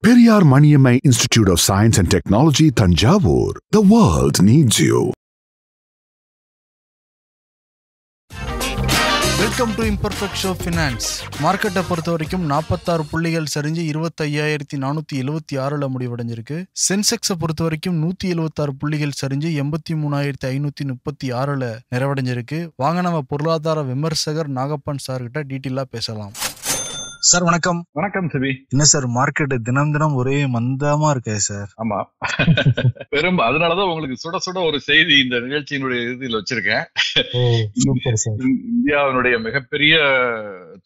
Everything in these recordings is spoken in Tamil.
Periyar Maniammai Institute of Science and Technology, Thanjavur. The world needs you. Welcome to imperfect show finance. மார்க்கெட்டை பொறுத்த வரைக்கும் 46 புள்ளிகள் சரிஞ்சு 25,476 முடிவடைஞ்சிருக்கு. சென்செக்ஸை பொறுத்த வரைக்கும் 176 புள்ளிகள் சரிஞ்சு 83,536 நிறைவடைஞ்சிருக்கு. வாங்க நம்ம பொருளாதார விமர்சகர் நாகப்பன் சார் கிட்ட டீட்டெயிலா பேசலாம். சார் வணக்கம். வணக்கம் சிவி. என்ன சார் மார்க்கெட் தினம் தினம் ஒரே மந்தமா இருக்கே சார்? ஆமா, அதனாலதான் உங்களுக்கு சுட சுட ஒரு செய்தி இந்த நிகழ்ச்சியினுடைய இறுதியில் வச்சிருக்கேன். இந்தியாவினுடைய மிகப்பெரிய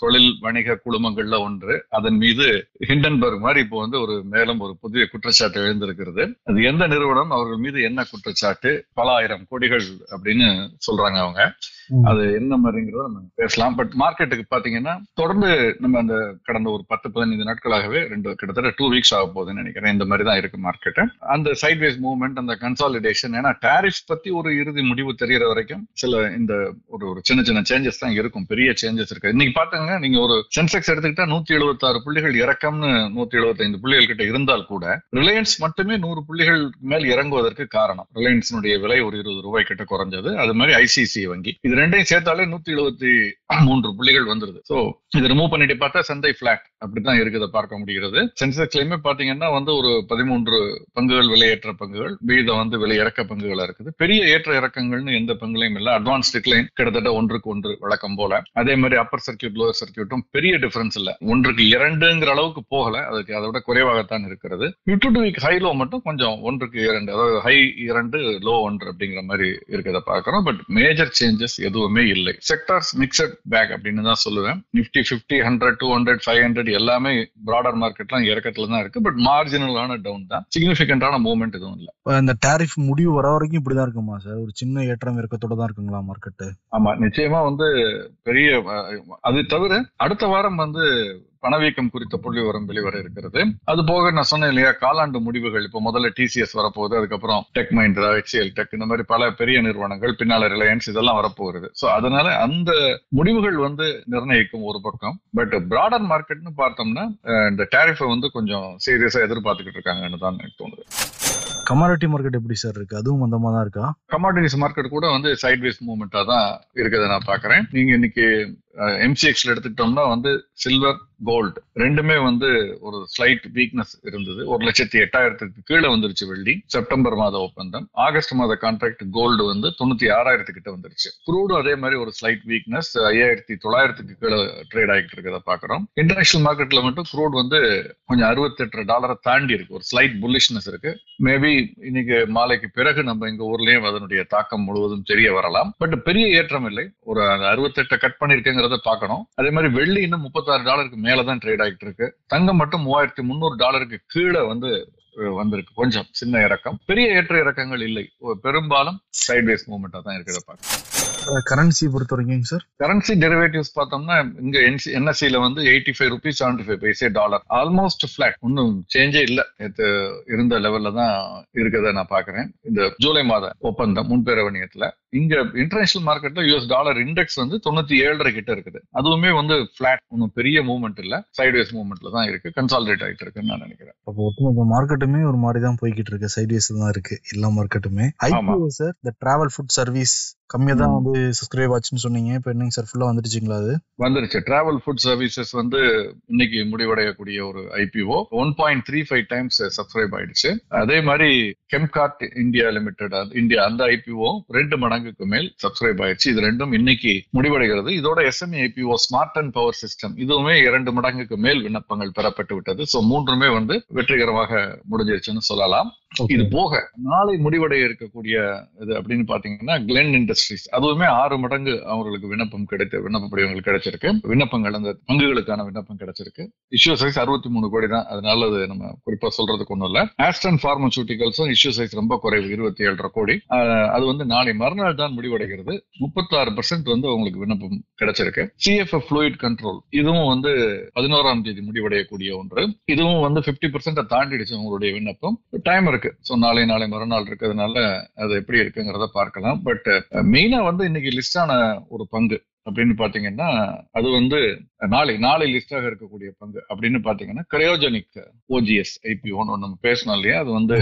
தொழில் வணிக குழுமங்கள்ல ஒன்று, அதன் மீது ஹிண்டன்பர்க் மாதிரி இப்போ ஒரு மேலும் ஒரு புதிய குற்றச்சாட்டு எழுந்திருக்கிறது. அது எந்த நிறுவனம், அவர்கள் மீது என்ன குற்றச்சாட்டு, பல ஆயிரம் கோடிகள் அப்படின்னு சொல்றாங்க அவங்க. அது என்ன மாதிரிங்கிறத நம்ம பேசலாம். பட் மார்க்கெட்டுக்கு பாத்தீங்கன்னா தொடர்ந்து நம்ம அந்த கடந்த ஒரு 10-15 நாட்களாகவே கிட்டத்தட்ட 2 வீக்ஸ் ஆக போகுதுன்னு நினைக்கிறேன். இந்த மாதிரி தான் இருக்கு மார்க்கெட். அந்த சைட்வேஸ் மூவ்மெண்ட், அந்த கன்சாலிடேஷன், ஏன்னா டாரிஃப் பத்தி ஒரு இறுதி முடிவு தெரியற வரைக்கும் சில இந்த ஒரு சின்ன சின்ன சேஞ்சஸ் தான் இருக்கும். பெரிய சேஞ்சஸ் இருக்கு. இன்னைக்கு பாத்தீங்கன்னா நீங்க ஒரு சென்செக்ஸ் எடுத்துக்கிட்டா 176 புள்ளிகள் இறக்கம்னு 175 புள்ளிகள் கிட்ட இருந்தால் கூட ரிலையன்ஸ் மட்டுமே 100 புள்ளிகள் மேல் இறங்குவதற்கு காரணம் ரிலையன்ஸினுடைய விலை ஒரு 20 ரூபாய் கிட்ட குறைஞ்சது. அது மாதிரி ஐசிசி வங்கி, இது ரெண்டையும் சேர்த்தாலே 173 புள்ளிகள் வந்துருது. சோ இதை ரிமூவ் பண்ணிட்டு பார்த்தா சந்தை பிளாட் அப்படித்தான் இருக்குத பார்க்க முடிகிறது. சென்செக்ஸ்லயுமே பாத்தீங்கன்னா ஒரு 13 பங்குகள் விலையேற்ற பங்குகள், மீதம் விலையிறக்க பங்குகளா இருக்குது. பெரிய ஏற்ற இறக்கங்கள்னு எந்த பங்குலையும் இல்ல. அட்வான்ஸ் டிக்ளைன் கிட்டத்தட்ட 1:1 வழக்கம் போல. அதே மாதிரி அப்பர் சர்க்கியூட் லோவர் சர்க்கியூட்டும் பெரிய டிஃபரன்ஸ் இல்ல, 1:2 அளவுக்கு போகல, அதுக்கு அதை விட குறைவாகத்தான் இருக்கிறது. யூ வீக் ஹை லோ மட்டும் கொஞ்சம் 1:2, அதாவது ஹை 2 லோ 1 அப்படிங்கிற மாதிரி இருக்கிறத பாக்குறோம். பட் மேஜர் சேஞ்சஸ் எதுவுமே இல்லை. செக்டார்ஸ் மிக்சட் பேக் அப்படின்னு தான் சொல்லுவேன். நிப்டி 50, 100, 200, 500 எல்லாமே பிராடர் மார்க்கெட்லாம் இறக்கத்துல தான் இருக்கு. பட் மார்ஜினலான டவுன் தான், சிக்னிபிகண்டான மூவ்மெண்ட் எதுவும் இல்ல. இந்த டாரிஃப் முடிவு வர வரைக்கும் இப்படிதான் இருக்குமா சார்? ஒரு சின்ன ஏற்றம் இறக்கத்தோட தான் இருக்குங்களா மார்க்கெட்? ஆமா, நிச்சயமா பெரிய, அது தவிர அடுத்த வாரம் பணவீக்கம் குறித்த புள்ளி விவரம் வெளிவர இருக்கிறது. அது போக நான் சொன்னேன் இல்லையா, காலாண்டு முடிவுகள். இப்போ முதல்ல டிசிஎஸ் வரப்போகுது, அதுக்கப்புறம் டெக் மஹிந்திரா, HCL டெக், இந்த மாதிரி பல பெரிய நிறுவனங்கள், பின்னால ரிலையன்ஸ், இதெல்லாம் வரப்போகுது. சோ அதனால அந்த முடிவுகள் நிர்ணயிக்கும் ஒரு பக்கம். பட் பிராடர் மார்க்கெட்னு பார்த்தோம்னா இந்த டாரிஃபை கொஞ்சம் சீரியஸா எதிர்பார்த்துக்கிட்டு இருக்காங்கன்னு தான் எனக்கு தோணுது. கமாடிட்டி மார்க்கெட் எப்படி சார் இருக்கு? அதுவும் மந்தமா தான் இருக்கா? கமாடிட்டிஸ் மார்க்கெட் கூட சைட்வேஸ் மூவ்மெண்டா தான் இருக்கிறத நான் பாக்குறேன். நீங்க இன்னைக்கு MCXல எடுத்துக்கிட்டோம்னா சில்வர், கோல்டு ரெண்டுமே ஒரு ஸ்லைட் வீக்னஸ் இருந்தது. 1,08,000 கீழே வந்துருச்சு வெள்ளி. செப்டம்பர் மாத ஒப்பந்தம், ஆகஸ்ட் மாத கான்ட்ராக்ட் கோல்டு 96,000 கிட்ட வந்துருச்சு. குரூடும் அதே மாதிரி ஒரு ஸ்லைட் வீக்னஸ், 5,900 கீழே ட்ரேட் ஆகிட்டு இருக்கிறத பாக்குறோம். இன்டர்நேஷனல் மார்க்கெட்ல மட்டும் குரூட் கொஞ்சம் $68 தாண்டி இருக்கு, ஒரு ஸ்லைட் புல்லிஷ்னஸ் இருக்கு. மேபி இன்னைக்கு மாலைக்கு பிறகு நம்ம எங்க ஊர்லயும் அதனுடைய தாக்கம் முழுவதும் தெரிய வரலாம். பட் பெரிய ஏற்றம் இல்லை, ஒரு 68 கட் பண்ணிருக்கேங்கிறத பார்க்கணும். அதே மாதிரி வெள்ளி இன்னும் $36 மேலதான் ட்ரேட் ஆகிட்டு இருக்கு. தங்கம் மட்டும் $3,300 கீழே வந்திருக்கு. கொஞ்சம் சின்ன இறக்கம், பெரிய ஏற்ற இறக்கங்கள் இல்லை. பெரும்பாலும் சைட்வேஸ் மூவ்மெண்டா தான் இருக்கிறத பார்க்கணும். கரன்சி பொறுத்த வரைக்கும் சார், கரன்சி டெரிவேட்டிவ்ஸ் பார்த்தோம்னா இங்க NSEல $85.75 டாலர், ஆல்மோஸ்ட் பிளாட், ஒன்னும் சேஞ்சே இல்ல. இருந்த லெவல்ல தான் இருக்கிறத நான் பாக்குறேன். இந்த ஜூலை மாத ஒப்பந்தம் முன்பேரவணியத்துல இங்க இன்டர்நேஷனல் மார்க்கெட்ல US டாலர் இண்டெக்ஸ் 97.5 கிட்ட இருக்குது. அதுவுமே பிளாட், ஒன்னும் பெரிய மூவ்மெண்ட் இல்ல, சைட்வேஸ் மூவ்மெண்ட்ல தான் இருக்கு, கன்சாலிடேட் ஆயிட்டு இருக்குன்னு நான் நினைக்கிறேன். அப்போ மார்க்கெட்டுமே ஒரு மாதிரி தான் போய்கிட்டு இருக்கு, சைட்வேஸ் தான் இருக்கு எல்லா மார்க்கெட்டுமே. IPO சார், இந்த டிராவல் ஃபுட் சர்வீஸ் கம்மியா தான் சப்ஸ்கிரைப் ஆச்சுன்னு சொன்னீங்க. இப்போ என்னங்க சார், ஃபுல்லா வந்துருச்சுங்களா? அது வந்துருச்சு. டிராவல் ஃபுட் சர்வீசஸ் இன்னைக்கு முடிவடையக்கூடிய ஒரு IPO 1.35 டைம்ஸ் சப்ஸ்கிரைப் ஆயிடுச்சு. அதே மாதிரி கெம்கார்ட் இந்தியா லிமிடெட், இந்தியா, அந்த IPO 2 மடங்குக்கு மேல் சப்ஸ்கிரைப் ஆயிடுச்சு. இது ரெண்டும் இன்னைக்கு முடிவடைகிறது. இதோட SME IPO smart and power system, இதுவுமே 2 மடங்குக்கு மேல் விண்ணப்பங்கள் பெறப்பட்டு விட்டது. சோ மூன்றுமே வெற்றிகரமாக முடிஞ்சிருச்சுன்னு சொல்லலாம். இது போக நாளை முடிவடைய இருக்கக்கூடிய இது அப்படின்னு பாத்தீங்கன்னா கிளென் இண்டஸ்ட்ரீஸ், அதுவுமே 6 மடங்கு அவங்களுக்கு விண்ணப்பம் விண்ணப்பப்படிவங்கள் கிடைச்சிருக்கு. விண்ணப்பங்கள், அந்த பங்குகளுக்கான விண்ணப்பம் கிடைச்சிருக்கு. இஷ்யூ சைஸ் 63 கோடி தான். அதனால அது நம்ம குறிப்பா சொல்றதுக்கு ஒண்ணும் இல்ல. ஆஸ்டன் பார்மசூட்டிகல்ஸும் இஷ்யூ சைஸ் ரொம்ப குறைவு, 27.5 கோடி. அது நாளை மறுநாள் தான் முடிவடைகிறது. 36% அவங்களுக்கு விண்ணப்பம் கிடைச்சிருக்கு. CFF ஃப்ளூயிட் கண்ட்ரோல், இதுவும் 11ஆம் தேதி முடிவடையக்கூடிய ஒன்று. இதுவும் 50% தாண்டிடுச்சு அவங்களுடைய விண்ணப்பம். டைம் இருக்கு. சோ நாளை மறுநாள் இருக்கிறதுனால அது எப்படி இருக்குங்கிறத பார்க்கலாம். பட் மெயினா இன்னைக்கு லிஸ்ட் ஆன ஒரு பங்கு அப்படின்னு பாத்தீங்கன்னா அது வந்து நாளை லிஸ்டாக இருக்கக்கூடிய பங்கு அப்படின்னு பாத்தீங்கன்னா கிரையோஜெனிக் ஓஜிஎஸ் ஐபிஓன்னு நம்ம பேசணும் இல்லையா, அது வந்து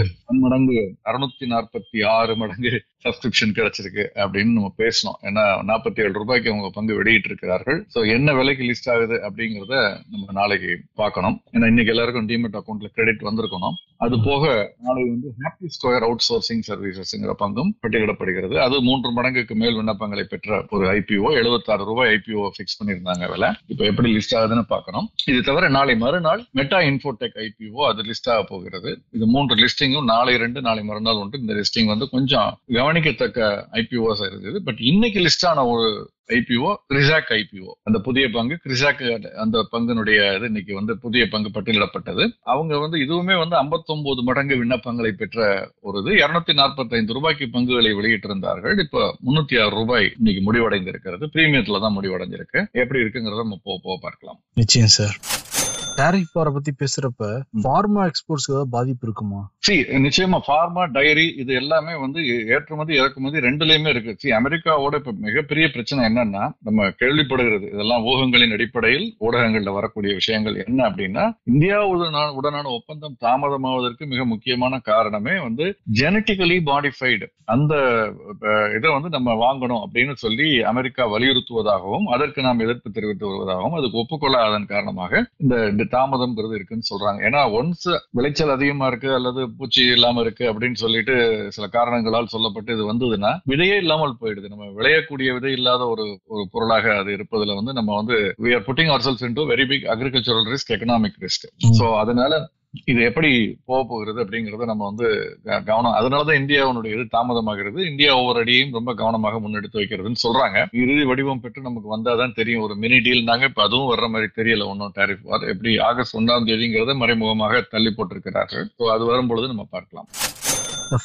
646 மடங்கு சப்ஸ்கிரிப்ஷன் கிடைச்சிருக்கு அப்படின்னு நம்ம பேசணும். ஏன்னா 47 ரூபாய்க்கு அவங்க பங்கு வெளியிட்டு இருக்கிறார்கள். ஸோ என்ன விலைக்கு லிஸ்ட் ஆகுது அப்படிங்கிறத நம்ம நாளைக்கு பார்க்கணும். ஏன்னா இன்னைக்கு எல்லாருக்கும் டிமெட் அக்கௌண்ட்ல கிரெடிட் வந்திருக்கணும். அது போக நாளை வந்து ஹாப்பி ஸ்கொயர் அவுட் சோர்சிங் சர்வீசஸ்ங்கிற பங்கும் பட்டியலிடப்படுகிறது. அது 3 மடங்குக்கு மேல் விண்ணப்பங்களை பெற்ற ஒரு ஐபிஓ. 76 ரூபாய் ஐபிஓ பிக்ஸ் பண்ணியிருந்தாங்க விலை. இப்போ எப்படி லிஸ்ட் ஆகுதுன்னு பார்க்கணும். இது தவிர நாளை மறுநாள் மெட்டா இன்ஃபோடெக் ஐபிஓ அது லிஸ்ட் ஆக போகிறது. இது 3 லிஸ்டிங்கும் நாளை மறுநாள் உண்டு. இந்த லிஸ்டிங் வந்து கொஞ்சம் கவனிக்கத்தக்க ஐபிஓஸ் இருந்தது. பட் இன்னைக்கு லிஸ்ட் ஆன ஒரு ஐபிஓ கிரிசாக் ஐபிஓ, அந்த புதிய பங்கு கிரிசாக், அந்த பங்கினுடைய இது இன்னைக்கு வந்து புதிய பங்கு பட்டியலிடப்பட்டது. அவங்க வந்து இதுவுமே வந்து 59 மடங்கு விண்ணப்பங்களை பெற்ற ஒரு இது. 245 ரூபாய்க்கு பங்குகளை வெளியிட்டிருந்தார்கள். இப்ப 306 ரூபாய் இன்னைக்கு முடிவடைந்திருக்கிறது. பிரீமியத்துல தான் முடிவடைஞ்சிருக்கு. எப்படி இருக்குங்கிறத நம்ம போக பார்க்கலாம். நிச்சயம் சார். டாரிஃப் வார பத்தி பேசுறப்ப ஃபார்மா எக்ஸ்போர்ட்ஸ்க்கு ஏதாவது பாதிப்பு இருக்குமா? நிச்சயமா ஃபார்மா, டைரி இது எல்லாமே வந்து ஏற்றுமதி இறக்குமதி ரெண்டுலயுமே இருக்கு. அமெரிக்காவோட இப்ப மிகப்பெரிய பிரச்சனை என்னன்னா, நம்ம கேள்விப்படுகிறது இதெல்லாம் ஊகங்களின் அடிப்படையில் ஊடகங்கள்ல வரக்கூடிய விஷயங்கள் என்ன அப்படின்னா, இந்தியாவுடனான ஒப்பந்தம் தாமதமாவதற்கு மிக முக்கியமான காரணமே வந்து ஜெனட்டிக்கலி மாடிஃபைடு அந்த இதை வந்து நம்ம வாங்கணும் அப்படின்னு சொல்லி அமெரிக்கா வலியுறுத்துவதாகவும் அதற்கு நாம் எதிர்ப்பு தெரிவித்து வருவதாகவும் அதுக்கு ஒப்புக்கொள்ளாதன் காரணமாக இந்த தாமதம்ங்கிறது இருக்குன்னு சொல்றாங்க. ஏன்னா ஒன்ஸ் விளைச்சல் அதிகமா இருக்கு அல்லது பூச்சி இல்லாம இருக்கு அப்படின்னு சொல்லிட்டு சில காரணங்களால் சொல்லப்பட்டு இது வந்ததுன்னா விதையே இல்லாமல் போயிடுது. நம்ம விளையக்கூடிய விதை இல்லாத ஒரு பொருளாக அது இருப்பதுல வந்து நம்ம வந்து we are putting ourselves into very big agricultural risk, economic risk. So அதனால இது எப்படி போகிறது அப்படிங்கறத நம்ம வந்து கவனம், அதனாலதான் இந்தியாவுடைய இது தாமதமாகிறது. இந்தியா ஒவ்வொரு அடியையும் ரொம்ப கவனமாக முன்னெடுத்து வைக்கிறதுன்னு சொல்றாங்க. இறுதி வடிவம் பெற்று நமக்கு வந்தாதான் தெரியும். ஒரு மினி டீல்னாங்க, இப்ப அதுவும் வர்ற மாதிரி தெரியல ஒன்னும். டாரிஃப் எப்படி ஆகஸ்ட் 1ஆம் தேதிங்கிறத மறைமுகமாக தள்ளி போட்டிருக்கிறார்கள். அது வரும்பொழுது நம்ம பார்க்கலாம்.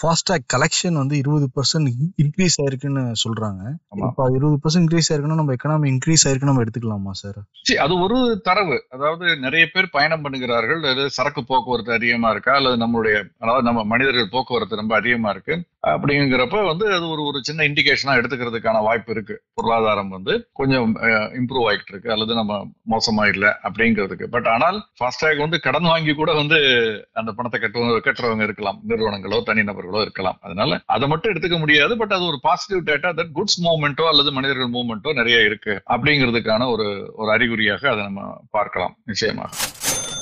ஃபாஸ்டாக் கலெக்ஷன் வந்து 20% இன்க்ரீஸ் ஆயிருக்குன்னு சொல்றாங்க. இப்ப 20% இன்க்ரீஸ் ஆயிருக்குன்னா நம்ம எக்கனாமி இன்க்ரீஸ் ஆயிருக்குன்னு நம்ம எடுத்துக்கலாமா சார்? அது ஒரு தரவு. அதாவது நிறைய பேர் பயணம் பண்ணுகிறார்கள், சரக்கு போக்குவரத்து அதிகமா இருக்கா அல்லது நம்ம மனிதர்கள் போக்குவரத்து ரொம்ப அதிகமா இருக்கு அப்படிங்கிறப்ப வந்து அது ஒரு சின்ன இண்டிகேஷனா எடுத்துக்கிறதுக்கான வாய்ப்பு இருக்கு. பொருளாதாரம் வந்து கொஞ்சம் இம்ப்ரூவ் ஆகிட்டு இருக்கு அல்லது நம்ம மோசமா இல்லை அப்படிங்கிறதுக்கு. பட் ஆனால் ஃபாஸ்டாக் வந்து கடன் வாங்கி கூட வந்து அந்த பணத்தை கட்டுறவங்க இருக்கலாம், நிறுவனங்களோ தனிநபர்களோ இருக்கலாம். அதனால அதை மட்டும் எடுத்துக்க முடியாது. பட் அது ஒரு பாசிட்டிவ் டேட்டா தட் குட்ஸ் மூவ்மெண்ட்டோ அல்லது மனிதர்கள் மூவ்மெண்ட்டோ நிறைய இருக்கு அப்படிங்கிறதுக்கான ஒரு அறிகுறியாக அதை நம்ம பார்க்கலாம் நிச்சயமாக.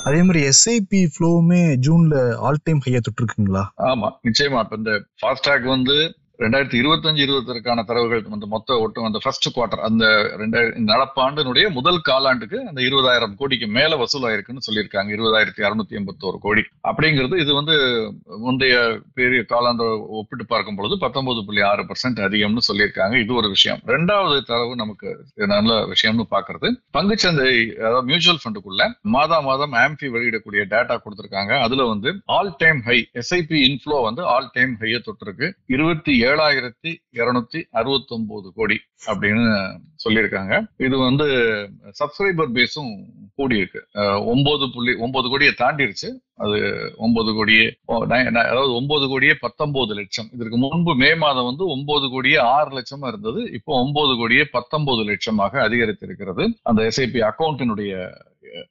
அதே மாதிரி எஸ்ஐபி ஃப்ளோவுமே ஜூன்ல ஆல் டைம் ஹையா தொட்டிருக்குங்களா? ஆமா நிச்சயமா. இப்ப இந்த ஃபாஸ்டாக் வந்து 2025-26 தரவுகள் அந்த மொத்த ஒட்டும் அந்த ஃபர்ஸ்ட் குவார்டர் அந்த நடப்பாண்டினுடைய முதல் காலாண்டுக்கு அந்த 20,000 கோடிக்கு மேல வசூலாயிருக்குன்னு சொல்லியிருக்காங்க. 20,681 கோடி அப்படிங்கிறது இது வந்து முந்தைய பெரிய காலாண்டு ஒப்பிட்டு பார்க்கும் பொழுது 19.6% அதிகம்னு சொல்லியிருக்காங்க. இது ஒரு விஷயம். 2வது தரவு நமக்கு நல்ல விஷயம்னு பாக்குறது, பங்குச்சந்தை அதாவது மியூச்சுவல் ஃபண்டுக்குள்ள மாதம் ஆம்பி வெளியிடக்கூடிய டேட்டா கொடுத்திருக்காங்க. அதுல வந்து all time high SIP inflow வந்து ஆல் டைம் ஹையை தொட்டிருக்கு. 27,269 கோடி அப்படின்னு சொல்லியிருக்காங்க. இது வந்து சப்ஸ்கிரைபர் பேஸும் கூடி இருக்கு. 9 கோடியை தாண்டிருச்சு. அது 9 கோடியே, அதாவது 9 கோடியே 19 லட்சம். இதற்கு முன்பு மே மாதம் வந்து 9 கோடியே 6 லட்சமா இருந்தது. இப்போ 9 கோடியே 19 லட்சமாக அதிகரித்திருக்கிறது அந்த எஸ்ஐபி அக்கௌண்டினுடைய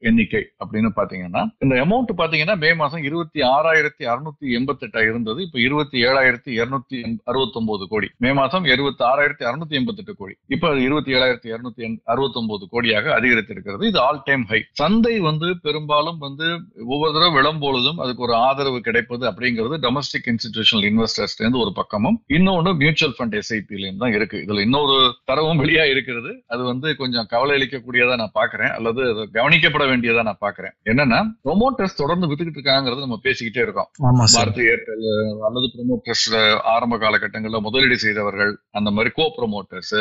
எண்ணிக்கை. அப்படின்னு பாத்தீங்கன்னா இந்த அமௌண்ட் பாத்தீங்கன்னா மே மாசம் 26,688 இருந்தது. இப்ப 27,269 கோடி. மே மாசம் 26,688 கோடி. இப்ப 27,269 கோடியாக அதிகரித்திருக்கிறது. இது ஆல் டைம் ஹை. சந்தை வந்து பெரும்பாலும் வந்து ஒவ்வொரு தடவை விளம்பொழுதும் அதுக்கு ஒரு ஆதரவு கிடைப்பது அப்படிங்கிறது டொமஸ்டிக் இன்ஸ்டிடியூஷனல் இன்வெஸ்டர்ஸ் இருந்து ஒரு பக்கமும், இன்னொன்னு மியூச்சுவல் ஃபண்ட் எஸ்ஐபிலையும் தான் இருக்கு. இதுல இன்னொரு தரவும் வெளியா இருக்கிறது. அது வந்து கொஞ்சம் கவலை அளிக்கக்கூடியதா நான் பாக்குறேன், அல்லது கவனிக்கப்பட வேண்டியதா நான் பாக்குறேன். என்னன்னா ப்ரொமோட்டர்ஸ் தொடர்ந்து வித்துக்கிட்டு இருக்காங்கிறது நம்ம பேசிக்கிட்டே இருக்கோம். பாரதி ஏர்டெல் அல்லது ப்ரொமோட்டர்ஸ் ஆரம்ப காலகட்டங்களில் முதலீடு செய்தவர்கள், அந்த மாதிரி கோ ப்ரொமோட்டர்ஸ்,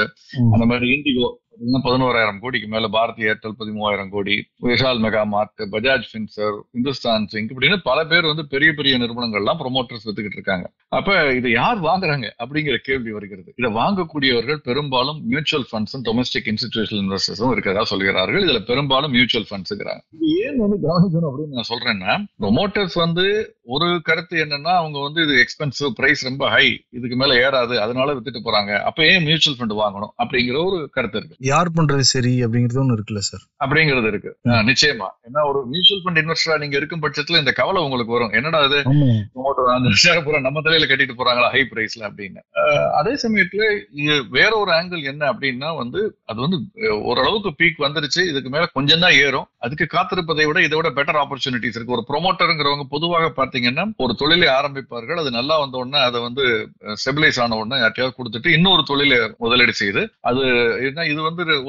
அந்த மாதிரி இண்டிகோ 11,000 கோடிக்கு மேல, பாரதி ஏர்டெல் 13,000 கோடி, விஷால் மெகா மார்ட், பஜாஜ் பின்சர், இந்துஸ்தான் சிங்க் இப்படின்னு பல பேர் வந்து பெரிய பெரிய நிறுவனங்கள்லாம் ப்ரொமோட்டர்ஸ் வித்துக்கிட்டு இருக்காங்க. அப்ப இதை யார் வாங்குறாங்க அப்படிங்கிற கேள்வி வருகிறது. இதை வாங்கக்கூடியவர்கள் பெரும்பாலும் மியூச்சுவல் ஃபண்ட்ஸும் டொமஸ்டிக் இன்ஸ்டிடியூஷனல் இன்வெஸ்டர்ஸும் இருக்கிறதா சொல்கிறார்கள். இதுல பெரும்பாலும் மியூச்சுவல் ஃபண்ட்ஸ் இருக்கிறாங்க. இது ஏன் வந்து கவனிக்கணும் அப்படின்னு நான் சொல்றேன்னா, ப்ரொமோட்டர்ஸ் வந்து ஒரு கருத்து என்னன்னா, அவங்க வந்து இது எக்ஸ்பென்சிவ், பிரைஸ் ரொம்ப ஹை, இதுக்கு மேல ஏறாது, அதனால வித்துட்டு போறாங்க. அப்ப ஏன் மியூச்சுவல் ஃபண்ட் வாங்கணும் அப்படிங்கிற ஒரு கருத்து இருக்கு. யார் பண்றது சரி அப்படிங்கிறது ஒண்ணு இருக்குல்ல சார்? அப்படிங்கிறது இருக்கு நிச்சயமா. ஏன்னா ஒரு மியூச்சுவல் ஃபண்ட் இன்வெஸ்டரா நீங்க இருக்கும் பட்சத்துல இந்த கவலை உங்களுக்கு வரும், என்னடா அது நம்ம தலையில கட்டிட்டு போறாங்களா ஹை பிரைஸ்ல அப்படின்னு. அதே சமயத்துல வேற ஒரு ஆங்கிள் என்ன அப்படின்னா அது ஓரளவுக்கு பீக் வந்துருச்சு, இதுக்கு மேல கொஞ்சம் தான் ஏறும், அதுக்கு காத்திருப்பதை விட இதை விட பெட்டர் ஆப்பர்ச்சுனிட்டிஸ் இருக்கு. ஒரு ப்ரொமோட்டருங்கிறவங்க பொதுவாக பாத்தீங்கன்னா ஒரு தொழிலை ஆரம்பிப்பார்கள், அது நல்லா வந்த உடனே அதை ஸ்டெபிலைஸ் ஆன உடனே யார்ட்டையாவது கொடுத்துட்டு இன்னொரு தொழிலை முதலீடு செய்து அது இது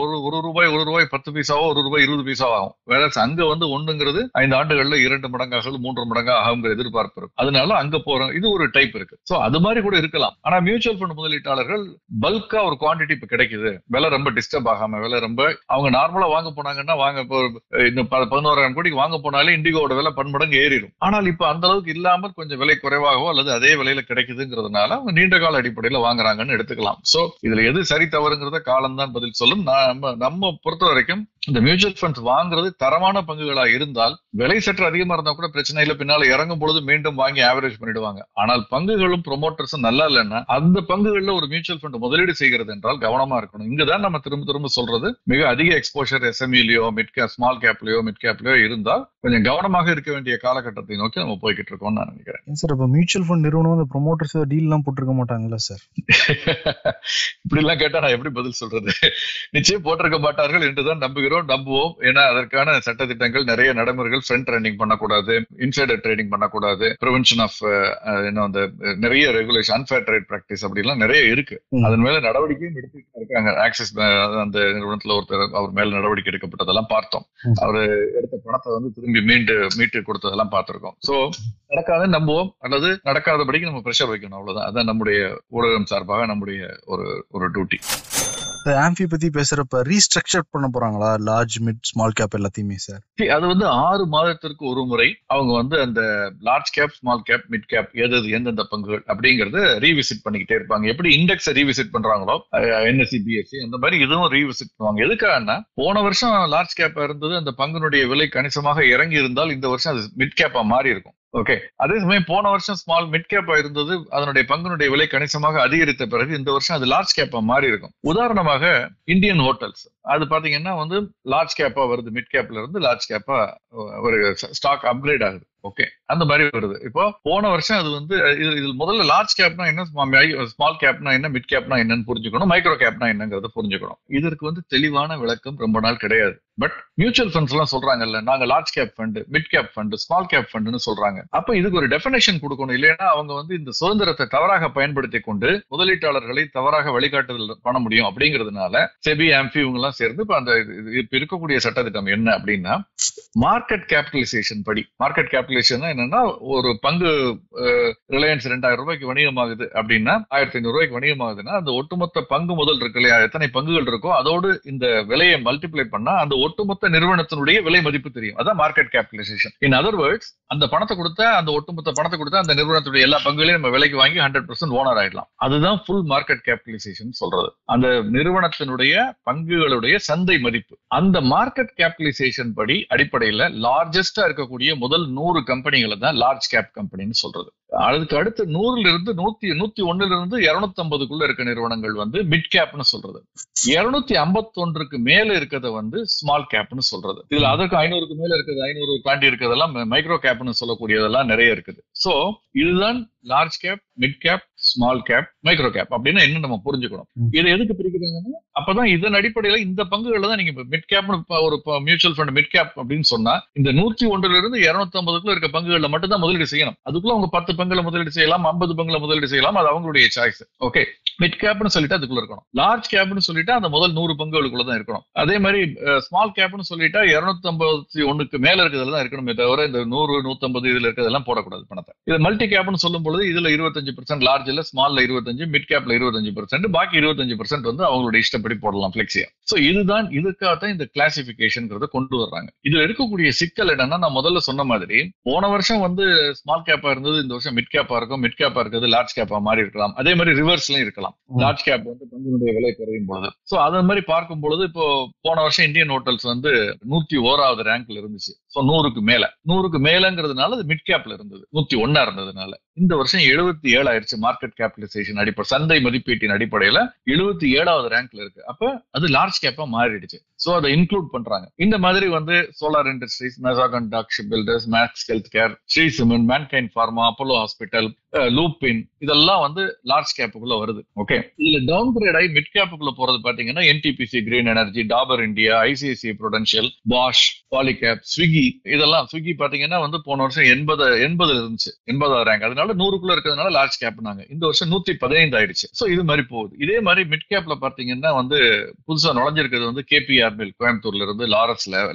ஒரு ரூபாய் 10 பைசாவோ ரூபாய் 20 பைசாவோ ஆகும். வேற அங்க ஒண்ணுங்கிறது 5 ஆண்டுகள்ல 2 மடங்காக 3 மடங்காக ஆகுங்கிற எதிர்பார்ப்பு இருக்கும். அதனால அங்க போறோம், இது ஒரு டைப் இருக்கு. சோ அது மாதிரி கூட இருக்கலாம். ஆனா மியூச்சுவல் ஃபண்ட் முதலீட்டாளர்கள் பல்கா ஒரு குவான்டிட்டி இப்ப கிடைக்குது, விலை ரொம்ப டிஸ்டர்ப் ஆகாம, விலை ரொம்ப அவங்க நார்மலா வாங்க போனாங்கன்னா இந்த 11,000 கோடிக்கு வாங்க போனாலே இண்டிகோட விலை 10 மடங்கு ஏறிடும். ஆனால் இப்ப அந்த அளவுக்கு இல்லாமல் கொஞ்சம் விலை குறைவாகவோ அல்லது அதே விலையில கிடைக்குதுங்கிறதுனால அவங்க நீண்ட கால அடிப்படையில வாங்குறாங்கன்னு எடுத்துக்கலாம். சோ இதுல எது சரி தவறுங்கிறத காலம் தான் பதில் சொல்லும். நம்ம பொறுத்த வரைக்கும் இந்த மியூச்சுவல் ஃபண்ட்ஸ் வாங்குறது தரமான பங்குகளா இருந்தால் விலை சற்று அதிகமா இருந்தா கூட பிரச்சனை இல்லை, பின்னால இறங்கும் பொழுது மீண்டும் வாங்கி ஆவரேஜ் பண்ணிடுவாங்க. ஆனால் பங்குகளும் ப்ரொமோட்டர்ஸும் நல்லா இல்லைன்னா அந்த பங்குகள்ல ஒரு மியூச்சுவல் ஃபண்ட் முதலீடு செய்கிறது என்றால் கவனமா இருக்கணும். இங்கதான் நம்ம திரும்ப சொல்றது, மிக அதிக எக்ஸ்போஷர் எஸ்எம்இலயோ ஸ்மால் கேப்லயோ மிட் கேப்லயோ இருந்தால் கொஞ்சம் கவனமாக இருக்க வேண்டிய காலகட்டத்தை நோக்கி நம்ம போய்கிட்டு இருக்கோம்னு நான் நினைக்கிறேன். சார் இப்ப மியூச்சுவல் ஃபண்ட் நிறுவனம் ப்ரொமோட்டர்ஸ் டீல் எல்லாம் போட்டிருக்க மாட்டாங்களா சார்? இப்படி எல்லாம் கேட்டா நான் எப்படி பதில் சொல்றது? நிச்சயம் போட்டிருக்க மாட்டார்கள் என்றுதான் நம்புவோம். ஏன்னா அதற்கான சட்டத்திட்டங்கள் நிறைய நடைமுறைகள், ஃப்ரண்ட் ரன்னிங் பண்ணக்கூடாது, இன்சைடர் ட்ரேடிங் பண்ணக்கூடாது, பிரிவென்ஷன் ஆஃப் நிறைய ரெகுலேஷன், அன்ஃபேர் ட்ரேட் பிராக்டிஸ் அப்படி எல்லாம் நிறைய இருக்கு. அதன் மேல நடவடிக்கையும் எடுத்துட்டு இருக்காங்க. ஆக்சிஸ் அந்த நிறுவனத்துல ஒருத்தர் அவர் மேல நடவடிக்கை எடுக்கப்பட்டதெல்லாம் பார்த்தோம். அவரு எடுத்த பணத்தை திரும்பி மீட்டு கொடுத்ததெல்லாம் பார்த்திருக்கோம். சோ நடக்காதுன்னு நம்புவோம், அல்லது நடக்காதபடிக்கு நம்ம பிரஷர் வைக்கணும், அவ்வளவுதான். அதான் நம்முடைய ஊடகம் சார்பாக நம்முடைய ஒரு டியூட்டி. ஆம்பி பத்தி பேசுறப்ப ரீஸ்ட்ரக்சர் பண்ண போறாங்களா லார்ஜ் மிட் ஸ்மால் கேப் எல்லாத்தையுமே சார்? அது 6 மாதத்திற்கு ஒரு முறை அவங்க அந்த large cap small cap mid cap எந்தெந்த பங்குகள் அப்படிங்கறத ரீவிசிட் பண்ணிக்கிட்டே இருப்பாங்க. எப்படி இண்டெக்ஸ் ரீவிசிட் பண்றாங்களோ NSE BSE அந்த மாதிரி இதுவும் ரீவிசிட் பண்ணுவாங்க. எதுக்காகனா போன வருஷம் லார்ஜ் கேப்பா இருந்தது, அந்த பங்குனுடைய விலை கணிசமாக இறங்கி இருந்தால் இந்த வருஷம் அது மிட் கேப்பா மாறி இருக்கும். ஓகே, அதே சமயம் போன வருஷம் ஸ்மால் மிட் கேப்பா இருந்தது, அதனுடைய பங்குனுடைய விலை கணிசமாக அதிகரித்த பிறகு இந்த வருஷம் அது லார்ஜ் கேப்பா மாறி இருக்கும். உதாரணமாக இந்தியன் ஹோட்டல்ஸ், அது பாத்தீங்கன்னா லார்ஜ் கேப்பா வருது, மிட் கேப்ல இருந்து லார்ஜ் கேப்பா ஒரு ஸ்டாக் அப்கிரேட் ஆகுது. ஓகே, அந்த மாதிரி வருது. இப்போ போன வருஷம் அது இதில் முதல்ல லார்ஜ் கேப்னா என்ன, ஸ்மால் கேப்னா என்ன, மிட் கேப்னா என்னன்னு புரிஞ்சுக்கணும், மைக்ரோ கேப்னா என்னங்கிறத புரிஞ்சுக்கணும். இதற்கு தெளிவான விளக்கம் ரொம்ப நாள் கிடையாது. பட் மியூச்சுவல் ஃபண்ட்ஸ் எல்லாம் சொல்றாங்கல்ல, நாங்க large cap fund, mid cap fund, small cap ஃபண்ட்னு சொல்றாங்க. அப்ப இதுக்கு ஒரு டெஃபினேஷன் கொடுக்கணும். இல்லைன்னா அவங்க இந்த சுதந்திரத்தை தவறாக பயன்படுத்தி கொண்டு முதலீட்டாளர்களை தவறாக வழிகாட்டுதல் பண்ண முடியும். அப்படிங்கிறதுனால செபி, ஆம்பி இவங்க எல்லாம் சேர்ந்து இப்ப இருக்கக்கூடிய சட்டத்திட்டம் என்ன அப்படின்னா, மார்க்கெட் கேபிட்டலைசேஷன் படி, மார்க்கெட் கேபிட்டலைசேஷன் என்னன்னா, ஒரு பங்கு ரிலையன்ஸ் 2000 ரூபாய்க்கு வணிகமாகுது அப்படின்னா, 1500 ரூபாய்க்கு வணிகமாகுதுன்னா, அந்த ஒட்டுமொத்த பங்கு முதல் இருக்கு இல்லையா, எத்தனை பங்குகள் இருக்கோ அதோடு இந்த விலையை மல்டிப்ளை பண்ணா அந்த ஒட்டுமொத்த நிறுவனத்தினுடைய விலை மதிப்பு தெரியும். அதான் market capitalisation. In other words, அந்த பணத்தை கொடுத்தா, அந்த ஒட்டுமொத்த பணத்தை கொடுத்தா அந்த நிறுவனத்துடைய எல்லா பங்குகளையும் நம்ம விலைக்கு வாங்கி 100% ஓனர் ஆயிடலாம். அதுதான் ஃபுல் மார்க்கெட் கேபிட்டலைசேஷன் சொல்றது. அந்த நிறுவனத்தினுடைய பங்குகளுடைய சந்தை மதிப்பு. அந்த மார்க்கெட் கேபிட்டலைசேஷன் படி அடிப்படையில லார்ஜஸ்டா இருக்கக்கூடிய முதல் 100 கம்பெனிகளை தான் லார்ஜ் கேப் கம்பெனின்னு சொல்றது. அதுக்கு அடுத்து 100ல இருந்து 101ல இருந்து 250க்குள்ள இருக்க நிறுவனங்கள் மிட் கேப்னு சொல்றது. 251க்கு மேல இருக்கிறத ஸ்மால் கேப்னு சொல்றது. இதுல அதற்கு 500க்கு மேல இருக்குது, 500 தாண்டி இருக்கிறதெல்லாம் மைக்ரோ கேப்னு சொல்லக்கூடியதெல்லாம் நிறைய இருக்குது. சோ இதுதான் large cap, mid cap, small cap, micro gap அப்படின்னு என்ன நம்ம புரிஞ்சுக்கணும். இதை எதுக்கு பிரிக்கிறாங்கன்னா, அப்பதான் இதன் அடிப்படையில இந்த பங்குகளை தான் நீங்க மிட் கேப், ஒரு மியூச்சுவல் ஃபண்ட் மிட் கேப் அப்படின்னு சொன்னா இந்த 101ல இருந்து 250க்குள்ள இருக்க பங்குகள்ல மட்டும் தான் முதலீடு செய்யணும். அதுக்குள்ள அவங்க 10 பங்குல முதலீடு செய்யலாம், 50 பங்குல முதலீடு செய்யலாம், அது அவங்களுடைய சாய்ஸ். ஓகே, மிட் கேப்னு சொல்லிட்டு அதுக்குள்ள இருக்கணும். லார்ஜ் கேப்னு சொல்லிட்டு அந்த முதல் 100 பங்குகளுக்குள்ள தான் இருக்கணும். அதே மாதிரி ஸ்மால் கேப்னு சொல்லிட்டா 251க்கு மேல இருக்கிறதுல தான் இருக்கணுமே தவிர இந்த 100, 150 இதுல இருக்கிறதெல்லாம் போடக்கூடாது பணத்தை. இது மல்டி கேப்னு சொல்லும் பொழுது இதுல 25% லார்ஜ்ல, ஸ்மால்ல 25%, மிட் கேப்ல 25%, பாக்கி 25% அவங்களுடைய இஷ்டப்படி போடலாம் பிளெக்சியா. சோ இதுதான், இதுக்காகத்தான் இந்த கிளாசிபிகேஷன்ங்கிறத கொண்டு வர்றாங்க. இதுல இருக்கக்கூடிய சிக்கல் என்னன்னா, நான் முதல்ல சொன்ன மாதிரி போன வருஷம் ஸ்மால் கேப்பா இருந்தது, இந்த வருஷம் மிட் கேப்பா இருக்கும், மிட் கேப்பா இருக்கிறது லார்ஜ் கேப்பா மாறி இருக்கலாம். அதே மாதிரி ரிவர்ஸ்லயும் இருக்கலாம். லார்ஜ் கேப் பங்குடைய விலை குறையும் பொழுது. சோ அதே மாதிரி பார்க்கும் பொழுது இப்போ போன வருஷம் இந்தியன் ஹோட்டல்ஸ் 101வது ரேங்க்ல இருந்துச்சு. சோ 100க்கு மேலங்கிறதுனால அது மிட் கேப்ல இருந்தது, 101 இருந்ததுனால. இந்த வருஷம் 77 ஆயிடுச்சு. மார்க்கெட் கேபிட்டலைசேஷன் அடிப்படை, சந்தை மதிப்பீட்டின் அடிப்படையில 77வது ரேங்க்ல இருக்கு. இருக்கு. அப்ப அது லார்ஜ் கேப்பா மாறிடுச்சு. சோ அதை இன்க்ளூட் பண்றாங்க. இந்த மாதிரி வந்து solar industries, Mazagon Dock ship builders, Max health care, Shree cement, Mankind pharma, Apollo hospital, Lupin, இதெல்லாம் வந்து லார்ஜ் கேப்புக்குள்ள வருது. ஓகே, இதுல டவுன் கிரேட் ஆகி மிட் கேப்புக்குள்ள போறது பாத்தீங்கன்னா NTPC green energy, Dabur India, ICICI prudential, Bosch, Polycab, Swiggy. இதெல்லாம் ஸ்விக்கி பாத்தீங்கன்னா வந்து போன வருஷம் 80 இருந்துச்சு, 80வது ரேங்க். அதனால 100க்குள்ள இருக்கிறதுனால லார்ஜ் கேப்னாங்க. இந்த வருஷம் 115 ஆயிடுச்சு. சோ இது மாதிரி போகுது. இதே மாதிரி மிட் கேப்ல பாத்தீங்கன்னா வந்து புதுசா நுழைஞ்சிருக்கிறது வந்து கேபிஆர் மில் கோயம்புத்தூர்ல இருந்து,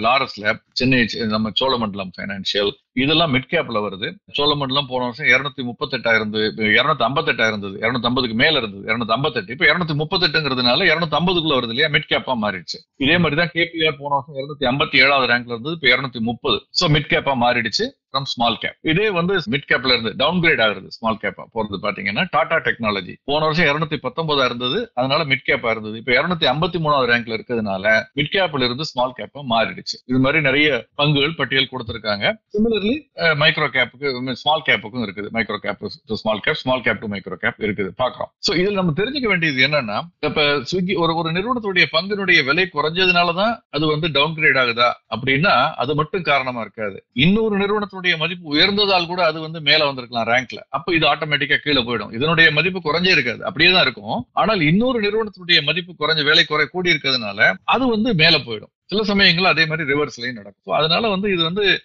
லாரஸ் லேப் சென்னை, நம்ம சோழமண்டலம் பைனான்சியல், இதெல்லாம் மிட் கேப்ல வருது. சோழமண்டலம் போன வருஷம் 238 இருந்தது, 258 இருந்தது, 250க்கு மேல இருந்தது, 258. இப்ப 238ங்கிறதுனால 250க்குள்ள வருது இல்லையா, மிட் கேப்பா மாறிடுச்சு. இதே மாதிரி தான் கேபிஆர் போன வருஷம் 257வது ரேங்க்ல இருந்தது, இப்ப 230. சோ மிட் கேப்பா மாறிடுச்சு ஃப்ரம் ஸ்மால் கேப். இதே வந்து மிட் கேப்ல இருந்து டவுன் கிரேட் ஆகுறது ஸ்மால் கேப்பா போறது பாத்தீங்கன்னா டாடா டெக்னாலஜி போன வருஷம் 219 இருந்தது, அதனால மிட் கேப்பா இருந்தது. இப்ப 253வது ரேங்க்ல இருக்கிறதுனால மிட் கேப்ல இருந்து ஸ்மால் கேப்பா மாறிடுச்சு. இது மாதிரி நிறைய பங்குகள் பட்டியல் கொடுத்திருக்காங்க. சிமிலர்லி மைக்ரோ கேப்புக்கு ஸ்மால் கேப்புக்கும் இருக்குது. Micro gap to small cap, small cap to micro gap இருக்குது, பாக்குறோம். சோ இதுல நம்ம தெரிஞ்சுக்க வேண்டியது என்னன்னா, இப்ப ஸ்விக்கி ஒரு நிறுவனத்துடைய பங்கினுடைய விலை குறைஞ்சதுனாலதான் அது வந்து டவுன் கிரேட் ஆகுதா அப்படின்னா அது மட்டும் காரணமா இருக்காது. இன்னொரு நிறுவனத்துடைய மதிப்பு உயர்ந்ததால் கூட அது வந்து மேல வந்திருக்கலாம் ரேங்க்ல. அப்ப இது ஆட்டோமேட்டிக்கா கீழே போயிடும். இதனுடைய மதிப்பு குறைஞ்சே இருக்காது, அப்படியே தான் இருக்கும். ஆனால் இன்னொரு நிறுவனத்துடைய மதிப்பு குறைஞ்ச விலை கூடி இருக்கிறதுனால அது வந்து மேல போயிடும். சில சமயங்கள் அதே மாதிரி ரிவர்ஸ்லயும் நடக்கும். அதனால வந்து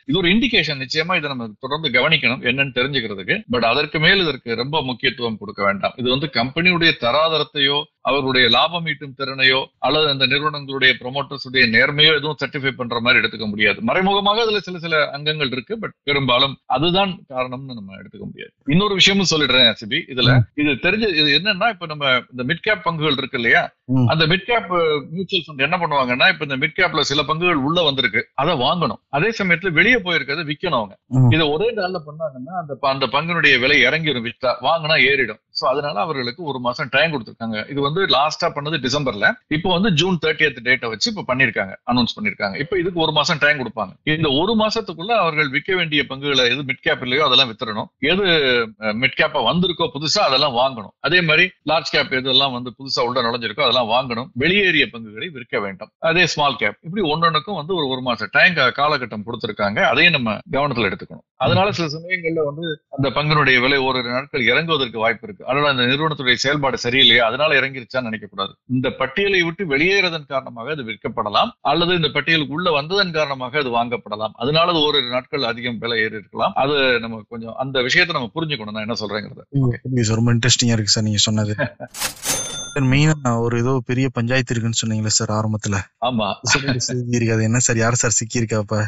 இது ஒரு இண்டிகேஷன். நிச்சயமா இதை நம்ம தொடர்ந்து கவனிக்கணும் என்னன்னு தெரிஞ்சுக்கிறதுக்கு. பட் அதற்கு மேல் இதற்கு ரொம்ப முக்கியத்துவம் கொடுக்க வேண்டாம். இது வந்து கம்பெனியுடைய தராதரத்தையோ அவருடைய லாபம் ஈட்டும் திறனையோ அல்லது அந்த நிறுவனங்களுடைய ப்ரொமோட்டர்ஸ் உடைய நேர்மையோ எதுவும் சர்டிஃபை பண்ற மாதிரி எடுத்துக்க முடியாது. மறைமுகமாக அதுல சில அங்கங்கள் இருக்கு. பட் பெரும்பாலும் அதுதான் காரணம்னு நம்ம எடுத்துக்க முடியாது. இன்னொரு விஷயமும் சொல்லிடுறேன் சிபி. இது என்னன்னா, இப்ப நம்ம இந்த மிட் கேப் பங்குகள் இருக்கு இல்லையா, அந்த மிட் கேப் மியூச்சுவல் ஃபண்ட் என்ன பண்ணுவாங்கன்னா, இப்ப இந்த மிட் கேப்ல சில பங்குகள் உள்ள வந்திருக்கு, அதை வாங்கணும். அதே சமயத்துல வெளியே போயிருக்கிறத விற்கணும். அவங்க இதை ஒரே நாள்ல பண்ணாங்கன்னா அந்த பங்கினுடைய விலை இறங்கிடும், விற்றா வாங்கினா ஏறிடும். சோ அதனால அவர்களுக்கு ஒரு மாசம் டைம் கொடுத்திருக்காங்க. இது வந்து லாஸ்டா பண்ணது டிசம்பர்ல, இப்போ வந்து ஜூன் 30th டேட்டை வச்சு இப்ப பண்ணிருக்காங்க, அனௌன்ஸ் பண்ணிருக்காங்க. இப்ப இதுக்கு ஒரு மாசம் டைம் கொடுப்பாங்க. இந்த ஒரு மாசத்துக்குள்ள அவர்கள் விற்க வேண்டிய பங்குகளை எது மிட் கேப் இல்லையோ அதெல்லாம் வித்துறணும், எது மிட் கேப்பா வந்திருக்கோ புதுசா அதெல்லாம் வாங்கணும். அதே மாதிரி லார்ஜ் கேப் எதெல்லாம் வந்து புதுசா உள்ள நுழைஞ்சிருக்கோ அதெல்லாம் வாங்கணும். வெளியேறிய பங்குகளை விற்க வேண்டும். அதே ஸ்மால் கேப், இப்படி ஒன்னொன்னுக்கும் வந்து ஒரு மாசம் டைம் காலகட்டம் கொடுத்திருக்காங்க. அதையும் நம்ம கவனத்துல எடுத்துக்கணும். அதனால சில சமயங்கள்ல வந்து அந்த பங்கினுடைய விலை ஒரு நாட்கள் இறங்குவதற்கு வாய்ப்பு இருக்கு. அதனால அந்த நிறுவனத்துடைய செயல்பாடு சரியில்லையா அதனால இறங்கிருச்சான்னு நினைக்க கூடாது. இந்த பட்டியலை விட்டு வெளியேறதன் காரணமாக அது விற்கப்படலாம், அல்லது இந்த பட்டியலுக்கு உள்ள வந்ததன் காரணமாக அது வாங்கப்படலாம். அதனால அது ஒரு நாட்கள் அதிகம் விலை ஏறி இருக்கலாம். அது நம்ம கொஞ்சம் அந்த விஷயத்தை நம்ம புரிஞ்சுக்கணும். நான் என்ன சொல்றேங்கிறது ரொம்ப இன்ட்ரெஸ்டிங்கா இருக்கு சார் நீங்க சொன்னது. மெயினா ஒரு ஏதோ பெரிய பஞ்சாயத்து இருக்குன்னு சொன்னீங்களா சார் ஆரம்பத்துல? ஆமா, இருக்காது. என்ன சார், யார் சார் சிக்கி இருக்காப்ப?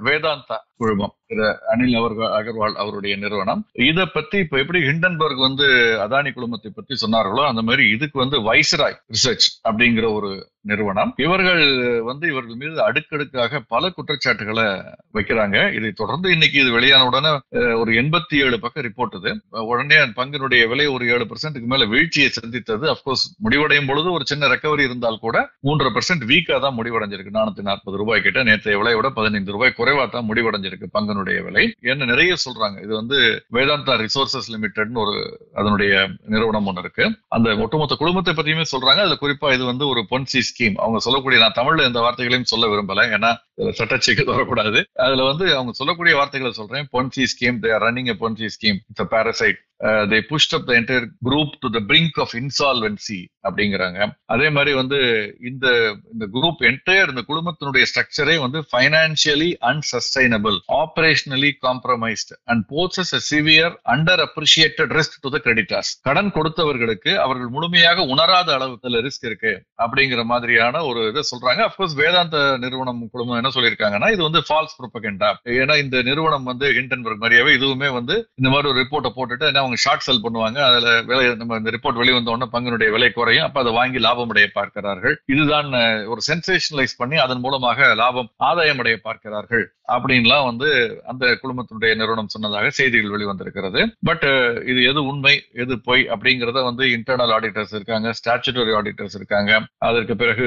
வேதாந்தா குழுமம், அனில் அகர்வால் அவருடைய நிறுவனம். இத பத்தி இப்ப எப்படி ஹிண்டன்பர்க் வந்து அதானி குழுமத்தை பத்தி சொன்னார்களோ அந்த மாதிரி இதுக்கு வந்து வைஸ்ராய் ரிசர்ச் அப்படிங்கிற ஒரு நிறுவனம். இவர்கள் மீது அடுக்கடுக்காக பல குற்றச்சாட்டுகளை வைக்கிறாங்க. இதை தொடர்ந்து இன்னைக்கு இது வெளியான உடனே ஒரு 87 பக்கம் ரிப்போர்ட். இது உடனே பங்கினுடைய விலை ஒரு 7% மேல வீழ்ச்சியை சந்தித்தது. அப்கோர்ஸ் முடிவடையும் பொழுது ஒரு சின்ன ரெக்கவரி இருந்தால் கூட 3% வீக்கா தான் முடிவடைஞ்சிருக்கு. 440 ரூபாய் கிட்ட நேற்றைய விலையோட 15 ரூபாய் குறைவா தான் முடிவடைஞ்சிருக்கு பங்கனுடைய விலை. என்ன நிறைய சொல்றாங்க. இது வந்து வேதாந்தா ரிசோர்சஸ் லிமிடெட்னு ஒரு அதனுடைய நிறுவனம் ஒண்ணு இருக்கு. அந்த ஒட்டுமொத்த குழுமத்தை பத்தியுமே சொல்றாங்க. அதுல குறிப்பா இது வந்து ஒரு பொன்சி ஸ்கீம். அவங்க சொல்லக்கூடிய, நான் தமிழ்ல எந்த வார்த்தைகளையும் சொல்ல விரும்பல, ஏன்னா சட்டச்சிக்கல் வரக்கூடாது. அதுல வந்து அவங்க சொல்லக்கூடிய வார்த்தைகளை சொல்றேன். Ponzi scheme, they are running a Ponzi scheme, it's a parasite. They pushed up the entire group to the brink of insolvency அப்படிங்கிறாங்க. அதே மாதிரி வந்து இந்த குரூப் என்டையர் இந்த குழுமத்தினுடைய ஸ்ட்ரக்சரே வந்து financially unsustainable, operationally compromised and poses a severe under appreciated risk to the creditors. கடன் கொடுத்தவர்களுக்கு அவர்கள் முழுமையாக உணராத அளவுக்கு ரிஸ்க் இருக்கு அப்படிங்கிற மாதிரியான ஒரு இதை சொல்றாங்க. அப்கோர்ஸ் வேதாந்த நிறுவனம் குழுமம் என்ன சொல்லியிருக்காங்கன்னா, இது வந்து ஃபால்ஸ் ப்ரொபகண்டா. ஏன்னா இந்த நிறுவனம் வந்து ஹிண்டன்பர்க் மாதிரியாவே இதுவுமே வந்து இந்த மாதிரி ஒரு ரிப்போர்ட்டை போட்டுட்டு அவங்க ஷார்ட் செல் பண்ணுவாங்க. அதுல விலை நம்ம இந்த ரிப்போர்ட் வெளிவந்த உடனே பங்கினுடைய விலை குறையும். அப்ப அதை வாங்கி லாபம் அடைய பார்க்கிறார்கள். இதுதான் ஒரு சென்சேஷனலைஸ் பண்ணி அதன் மூலமாக ஆதாயம் அடைய பார்க்கிறார்கள் அப்படின்லாம் வந்து அந்த குழுமத்தினுடைய நிறுவனம் சொன்னதாக செய்திகள் வெளிவந்திருக்கிறது. பட் இது எது உண்மை எது பொய் அப்படிங்கறத வந்து இன்டர்னல் ஆடிட்டர்ஸ் இருக்காங்க, ஸ்டாச்சுட்டரி ஆடிட்டர்ஸ் இருக்காங்க, அதற்கு பிறகு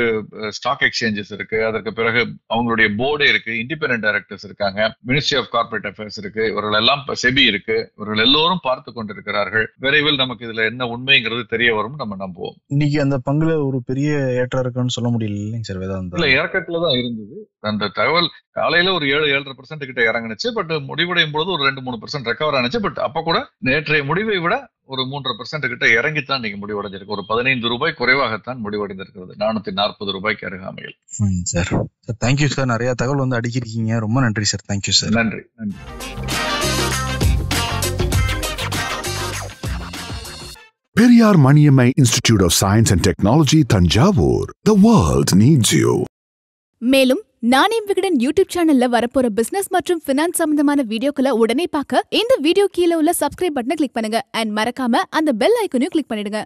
ஸ்டாக் எக்ஸ்சேஞ்சஸ் இருக்கு, அதற்கு பிறகு அவங்களுடைய போர்டே இருக்கு, இண்டிபெண்டன்ட் டைரக்டர்ஸ் இருக்காங்க, மினிஸ்ட்ரி ஆஃப் கார்பரேட் அஃபேர்ஸ் இருக்கு, இவர்கள் எல்லாம் செபி இருக்கு, இவர்கள் எல்லோரும் பார்த்து கொண்டிருக்கிறார்கள். விரைவில் நமக்கு இதுல என்ன உண்மைங்கிறது தெரிய வரும், நம்ம நம்புவோம். இன்னைக்கு அந்த பங்குல ஒரு பெரிய ஏற்றம் இருக்குன்னு சொல்ல முடியல இல்லைங்க சார் வேதாந்தா? இல்ல, இறக்கத்துலதான் இருந்தது. அந்த தகவல் காலையில ஒரு 7-7.5% கிட்ட இறங்குனுச்சு. பட் முடிவடையும் பொழுது ஒரு 2-3% ரெக்கவர் ஆனிச்சு. பட் அப்ப கூட நேற்றைய முடிவை விட ஒரு 3.5% கிட்ட இறங்கித்தான் நீங்க முடிவடைஞ்சிருக்கு. ஒரு 15 ரூபாய் குறைவாகத்தான் முடிவடைந்திருக்கிறது, 440 ரூபாய்க்கு அருகாமையில். சார் தேங்க்யூ சார், நிறைய தகவல் வந்து அடிக்கிறீங்க, ரொம்ப நன்றி சார். Thank you sir. நன்றி. Periyar Maniammai Institute of Science and Technology, Thanjavur. The world needs you. மேலும் நானே விகடன் யூடியூப் சேனல்ல வரப்போற பிசினஸ் மற்றும் ஃபினான்ஸ் சம்பந்தமான வீடியோக்களை உடனே பார்க்க இந்த வீடியோ கீழே உள்ள சப்ஸ்கிரைப் பட்டனை கிளிக் பண்ணுங்க அண்ட் மறக்காம அந்த பெல் ஐக்கனையும் கிளிக் பண்ணிடுங்க.